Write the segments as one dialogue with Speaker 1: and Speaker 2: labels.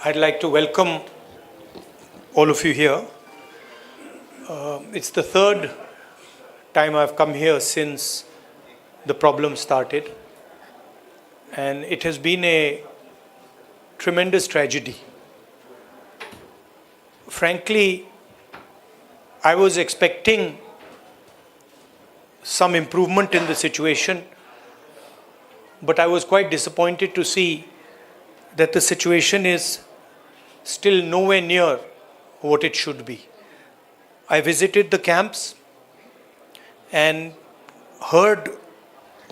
Speaker 1: I'd like to welcome all of you here. It's the third time I've come here since the problem started, and it has been a tremendous tragedy. Frankly, I was expecting some improvement in the situation, but I was quite disappointed to see that the situation is still nowhere near what it should be. I visited the camps and heard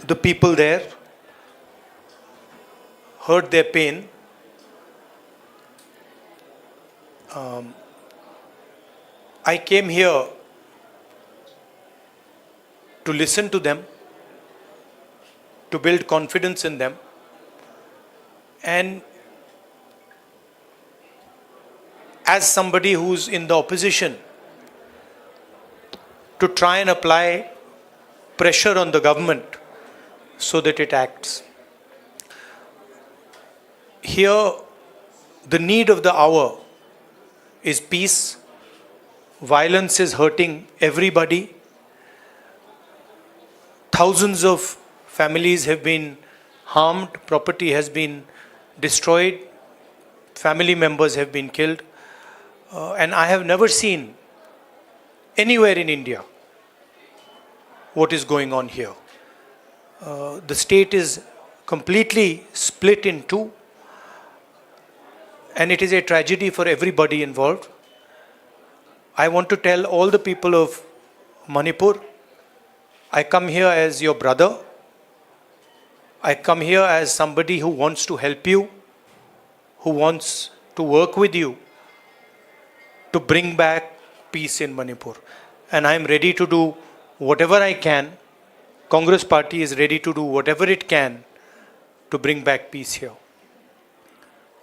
Speaker 1: the people there, heard their pain. I came here to listen to them, to build confidence in them, and as somebody who's in the opposition, to try and apply pressure on the government so that it acts. Here, the need of the hour is peace. Violence is hurting everybody. Thousands of families have been harmed, property has been destroyed, family members have been killed. And I have never seen anywhere in India what is going on here. The state is completely split in two, and it is a tragedy for everybody involved. I want to tell all the people of Manipur, I come here as your brother. I come here as somebody who wants to help you, who wants to work with you to bring back peace in Manipur. And I am ready to do whatever I can. Congress Party is ready to do whatever it can to bring back peace here.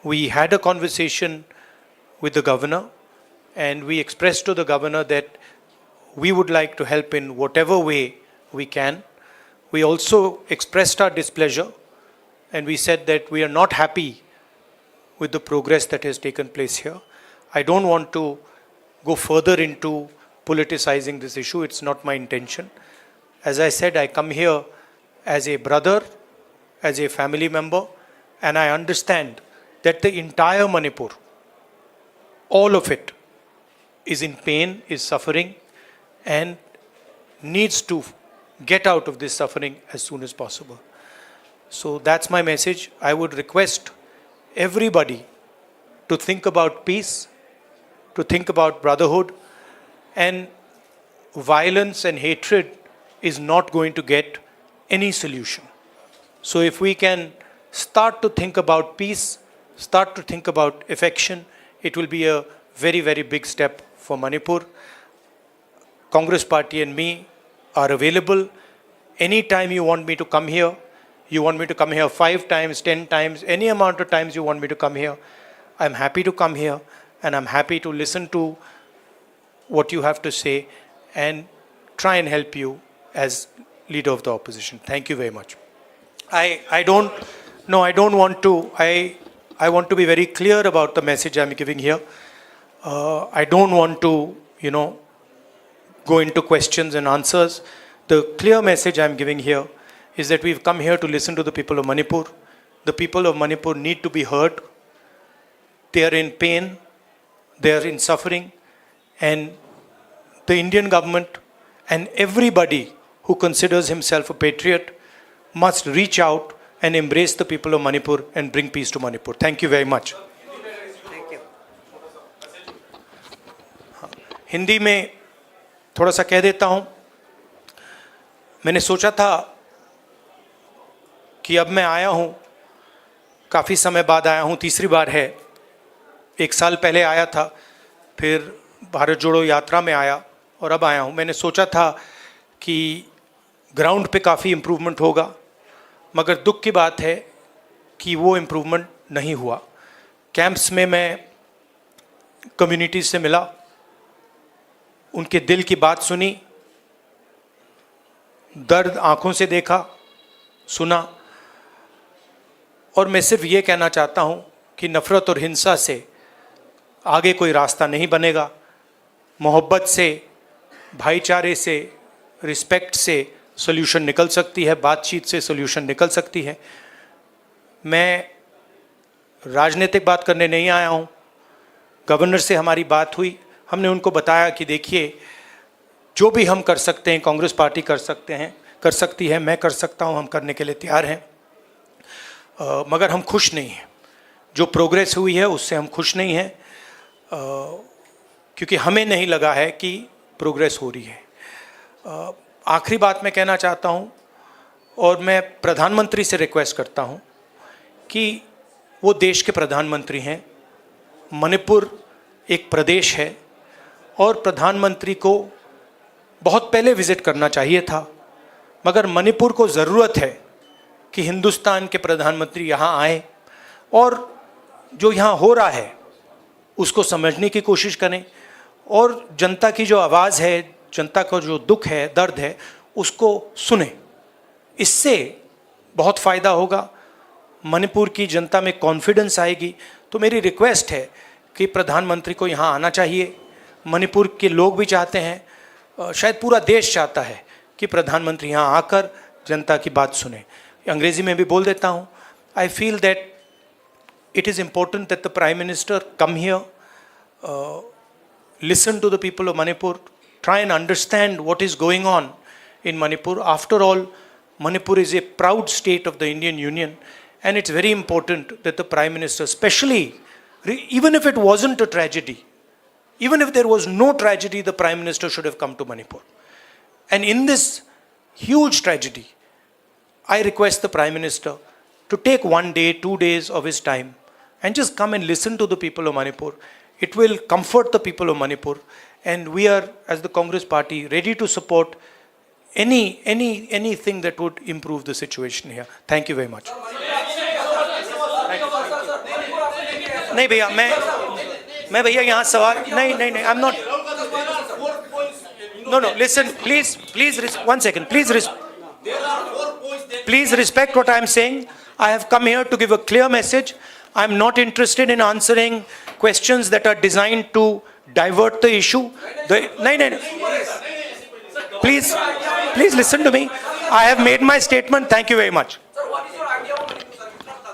Speaker 1: We had a conversation with the governor, and we expressed to the governor that we would like to help in whatever way we can. We also expressed our displeasure, and we said that we are not happy with the progress that has taken place here. I don't want to go further into politicizing this issue. It's not my intention. As I said, I come here as a brother, as a family member, and I understand that the entire Manipur, all of it, is in pain, is suffering, and needs to get out of this suffering as soon as possible. So that's my message. I would request everybody to think about peace, to think about brotherhood, and violence and hatred is not going to get any solution. So if we can start to think about peace, start to think about affection, it will be a very, very big step for Manipur. Congress Party and me are available. Anytime you want me to come here, you want me to come here 5 times, 10 times, any amount of times you want me to come here, I'm happy to come here, and I'm happy to listen to what you have to say and try and help you as leader of the opposition. Thank you very much. I want to be very clear about the message I'm giving here. I don't want to, go into questions and answers. The clear message I'm giving here is that we've come here to listen to the people of Manipur. The people of Manipur need to be heard. They are in pain. They are in suffering. And the Indian government and everybody who considers himself a patriot must reach out and embrace the people of Manipur and bring peace to Manipur. Thank you very much.
Speaker 2: Thank you.
Speaker 1: Hindi में थोड़ा सा कह देता हूँ. मैंने सोचा था कि अब मैं आया हूँ, काफ़ी समय बाद आया हूँ, तीसरी बार है. 1 साल पहले आया था, फिर भारत जोड़ो यात्रा में आया और अब आया हूँ. मैंने सोचा था कि ग्राउंड पे काफ़ी इम्प्रूवमेंट होगा, मगर दुख की बात है कि वो इम्प्रूवमेंट नहीं हुआ. कैंप्स में मैं कम्युनिटीज से मिला, उनके दिल की बात सुनी, दर्द आंखों से देखा, सुना, और मैं सिर्फ ये कहना चाहता हूँ कि नफ़रत और हिंसा से आगे कोई रास्ता नहीं बनेगा। मोहब्बत से, भाईचारे से, रिस्पेक्ट से सॉल्यूशन निकल सकती है, बातचीत से सॉल्यूशन निकल सकती है। मैं राजनीतिक बात करने नहीं आया हूँ। गवर्नर से हमारी बात हुई, हमने उनको बताया कि देखिए जो भी हम कर सकते हैं, कांग्रेस पार्टी कर सकती है, मैं कर सकता हूँ, हम करने के लिए तैयार हैं। मगर हम खुश नहीं हैं, जो प्रोग्रेस हुई है उससे हम खुश नहीं हैं, क्योंकि हमें नहीं लगा है कि प्रोग्रेस हो रही है। आखिरी बात मैं कहना चाहता हूँ, और मैं प्रधानमंत्री से रिक्वेस्ट करता हूँ कि वो देश के प्रधानमंत्री हैं, मणिपुर एक प्रदेश है और प्रधानमंत्री को बहुत पहले विज़िट करना चाहिए था, मगर मणिपुर को ज़रूरत है कि हिंदुस्तान के प्रधानमंत्री यहाँ आए और जो यहाँ हो रहा है उसको समझने की कोशिश करें और जनता की जो आवाज़ है, जनता का जो दुख है, दर्द है, उसको सुने। इससे बहुत फ़ायदा होगा, मणिपुर की जनता में कॉन्फिडेंस आएगी। तो मेरी रिक्वेस्ट है कि प्रधानमंत्री को यहाँ आना चाहिए। मणिपुर के लोग भी चाहते हैं, शायद पूरा देश चाहता है कि प्रधानमंत्री यहाँ आकर जनता की बात सुने। अंग्रेज़ी में भी बोल देता हूँ, I feel that it is important that the Prime Minister come here, listen to the people of Manipur, try and understand what is going on in Manipur. After all, Manipur is a proud state of the Indian Union, and it's very important that the Prime Minister, especially, even if it wasn't a tragedy, even if there was no tragedy, the Prime Minister should have come to Manipur. And in this huge tragedy, I request the Prime Minister to take 1 day, 2 days of his time and just come and listen to the people of Manipur. It will comfort the people of Manipur, and we are, as the Congress Party, ready to support anything that would improve the situation here. Thank you very much. नहीं भैया, मैं भैया यहाँ सवाल नहीं, I'm not. No, listen, please, 1 second, please respect what I am saying. I have come here to give a clear message. I am not interested in answering questions that are designed to divert the issue. No. Please listen to me. I have made my statement. Thank you very much.